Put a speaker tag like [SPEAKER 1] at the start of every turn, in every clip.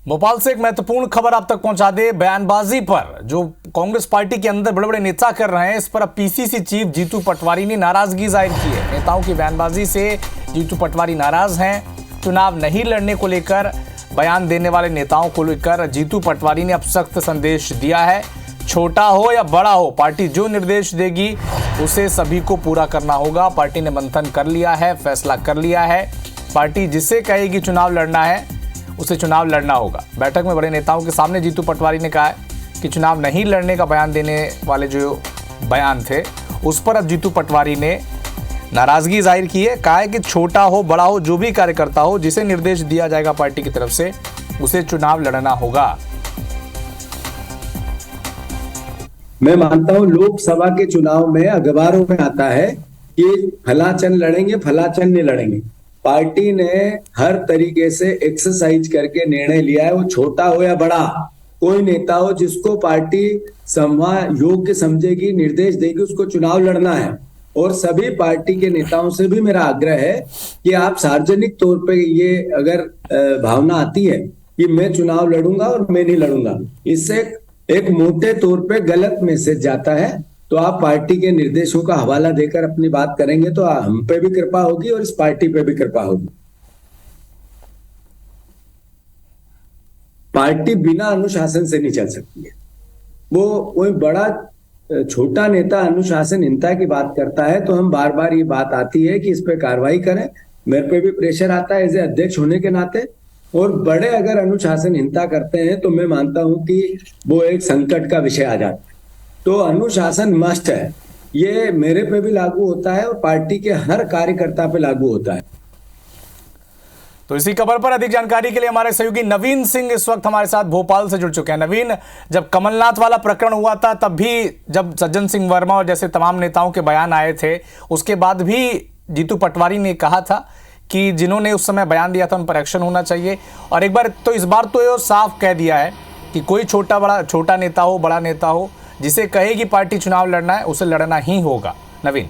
[SPEAKER 1] भोपाल से एक महत्वपूर्ण खबर आप तक पहुंचा दे। बयानबाजी पर जो कांग्रेस पार्टी के अंदर बड़े बड़े नेता कर रहे हैं, इस पर अब पीसीसी चीफ जीतू पटवारी ने नाराजगी जाहिर की है। नेताओं की बयानबाजी से जीतू पटवारी नाराज हैं। चुनाव नहीं लड़ने को लेकर बयान देने वाले नेताओं को लेकर जीतू पटवारी ने अब सख्त संदेश दिया है। छोटा हो या बड़ा हो, पार्टी जो निर्देश देगी उसे सभी को पूरा करना होगा। पार्टी ने मंथन कर लिया है, फैसला कर लिया है। पार्टी जिसे कहेगी चुनाव लड़ना है उसे चुनाव लड़ना होगा। बैठक में बड़े नेताओं के सामने जीतू पटवारी ने कहा है कि चुनाव नहीं लड़ने का बयान देने वाले जो बयान थे उस पर अब जीतू पटवारी ने नाराजगी जाहिर की है। कहा है कि छोटा हो बड़ा हो, जो भी कार्यकर्ता हो, जिसे निर्देश दिया जाएगा पार्टी की तरफ से उसे चुनाव लड़ना होगा।
[SPEAKER 2] मैं मानता हूं लोकसभा के चुनाव में अखबारों में आता है कि फलाचंद लड़ेंगे, फलाचंद नहीं लड़ेंगे। पार्टी ने हर तरीके से एक्सरसाइज करके निर्णय लिया है। वो छोटा हो या बड़ा, कोई नेता हो जिसको पार्टी संवाद योग्य समझेगी, निर्देश देगी, उसको चुनाव लड़ना है। और सभी पार्टी के नेताओं से भी मेरा आग्रह है कि आप सार्वजनिक तौर पे ये अगर भावना आती है कि मैं चुनाव लड़ूंगा और मैं नहीं लड़ूंगा, इससे एक मोटे तौर पे गलत मैसेज जाता है। तो आप पार्टी के निर्देशों का हवाला देकर अपनी बात करेंगे तो हम पे भी कृपा होगी और इस पार्टी पे भी कृपा होगी। पार्टी बिना अनुशासन से नहीं चल सकती है। वो कोई बड़ा छोटा नेता अनुशासनहीनता की बात करता है तो हम बार बार ये बात आती है कि इस पे कार्रवाई करें। मेरे पे भी प्रेशर आता है एज ए अध्यक्ष होने के नाते। और बड़े अगर अनुशासनहीनता करते हैं तो मैं मानता हूं कि वो एक संकट का विषय आ जाता है। तो अनुशासन मस्ट है। ये मेरे पे भी लागू होता है और पार्टी के हर कार्यकर्ता पे लागू होता है।
[SPEAKER 1] तो इसी खबर पर अधिक जानकारी के लिए हमारे सहयोगी नवीन सिंह इस वक्त हमारे साथ भोपाल से जुड़ चुके हैं। नवीन, जब कमलनाथ वाला प्रकरण हुआ था तब भी जब सज्जन सिंह वर्मा और जैसे तमाम नेताओं के बयान आए थे, उसके बाद भी जीतू पटवारी ने कहा था कि जिन्होंने उस समय बयान दिया था उन पर एक्शन होना चाहिए। और एक बार तो इस बार तो ये साफ कह दिया है कि कोई छोटा नेता हो बड़ा नेता हो, जिसे कहेगी पार्टी चुनाव लड़ना है उसे लड़ना ही होगा। नवीन,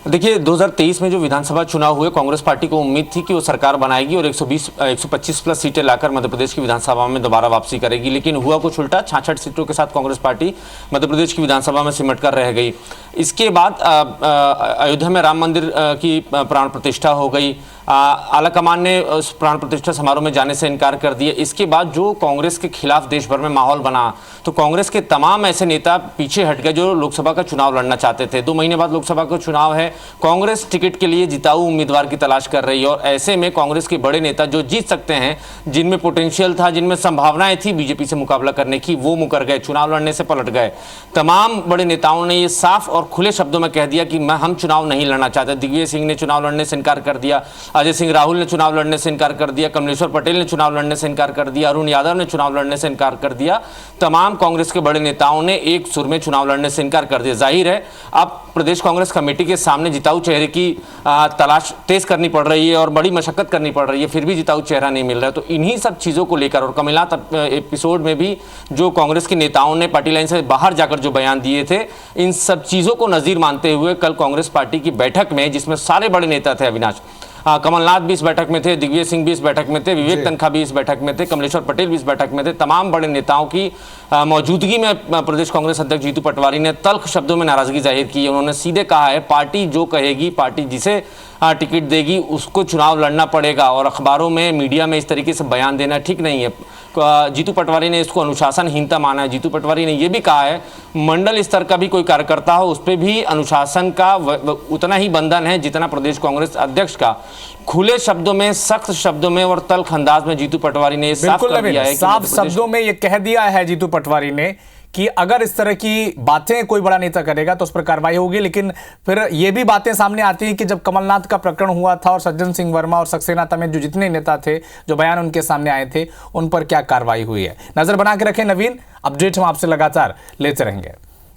[SPEAKER 3] देखिए 2023 में जो विधानसभा चुनाव हुए, कांग्रेस पार्टी को उम्मीद थी कि वो सरकार बनाएगी और 125 प्लस सीटें लाकर मध्य प्रदेश की विधानसभा में दोबारा वापसी करेगी। लेकिन हुआ कुछ उल्टा। 66 सीटों के साथ कांग्रेस पार्टी मध्य प्रदेश की विधानसभा में सिमट कर रह गई। इसके बाद अयोध्या में राम मंदिर की प्राण प्रतिष्ठा हो गई। आलाकमान ने उस प्राण प्रतिष्ठा समारोह में जाने से इनकार कर दिया। इसके बाद जो कांग्रेस के खिलाफ देश भर में माहौल बना तो कांग्रेस के तमाम ऐसे नेता पीछे हट गए जो लोकसभा का चुनाव लड़ना चाहते थे। 2 महीने बाद लोकसभा का चुनाव है। कांग्रेस टिकट के लिए जिताऊ उम्मीदवार की तलाश कर रही है और ऐसे में कांग्रेस के बड़े नेता जो जीत सकते हैं, जिनमें पोटेंशियल था, जिनमें संभावनाएं थी बीजेपी से मुकाबला करने की, वो मुकर गए, चुनाव लड़ने से पलट गए। तमाम बड़े नेताओं ने ये साफ और खुले शब्दों में कह दिया कि हम चुनाव नहीं लड़ना चाहते। दिग्विजय सिंह ने चुनाव लड़ने से इनकार कर दिया, अजय सिंह राहुल ने चुनाव लड़ने से इनकार कर दिया, कमलेश्वर पटेल ने चुनाव लड़ने से इनकार कर दिया, अरुण यादव ने चुनाव लड़ने से इनकार कर दिया। तमाम कांग्रेस के बड़े नेताओं ने एक सुर में चुनाव लड़ने से इनकार कर दिया। जाहिर है अब प्रदेश कांग्रेस कमेटी के सामने जिताऊ चेहरे की तलाश तेज करनी पड़ रही है और बड़ी मशक्कत करनी पड़ रही है, फिर भी जिताऊ चेहरा नहीं मिल रहा है। तो इन्हीं सब चीज़ों को लेकर और कमलनाथ एपिसोड में भी जो कांग्रेस के नेताओं ने पार्टी लाइन से बाहर जाकर जो बयान दिए थे, इन सब चीज़ों को नज़ीर मानते हुए कल कांग्रेस पार्टी की बैठक में, जिसमें सारे बड़े नेता थे, अविनाश कमलनाथ भी इस बैठक में थे, दिग्विजय सिंह भी इस बैठक में थे, विवेक तनखा भी इस बैठक में थे, कमलेश्वर पटेल भी इस बैठक में थे। तमाम बड़े नेताओं की मौजूदगी में प्रदेश कांग्रेस अध्यक्ष जीतू पटवारी ने तल्ख शब्दों में नाराजगी जाहिर की है। उन्होंने सीधे कहा है पार्टी जो कहेगी, पार्टी जिसे टिकट देगी उसको चुनाव लड़ना पड़ेगा और अखबारों में, मीडिया में इस तरीके से बयान देना ठीक नहीं है। जीतू पटवारी ने इसको अनुशासनहीनता माना है। जीतू पटवारी ने यह भी कहा है मंडल स्तर का भी कोई कार्यकर्ता हो उस पर भी अनुशासन का उतना ही बंधन है जितना प्रदेश कांग्रेस अध्यक्ष का। खुले शब्दों में, सख्त शब्दों में और तल्ख अंदाज में जीतू पटवारी ने साफ कर दिया है,
[SPEAKER 1] साफ शब्दों में ये कह दिया है जीतू पटवारी ने कि अगर इस तरह की बातें कोई बड़ा नेता करेगा तो उस पर कार्रवाई होगी। लेकिन फिर ये भी बातें सामने आती हैं कि जब कमलनाथ का प्रकरण हुआ था और सज्जन सिंह वर्मा और सक्सेना समेत जो जितने नेता थे, जो बयान उनके सामने आए थे, उन पर क्या कार्रवाई हुई है। नजर बना के रखें नवीन, अपडेट हम आपसे लगातार लेते रहेंगे।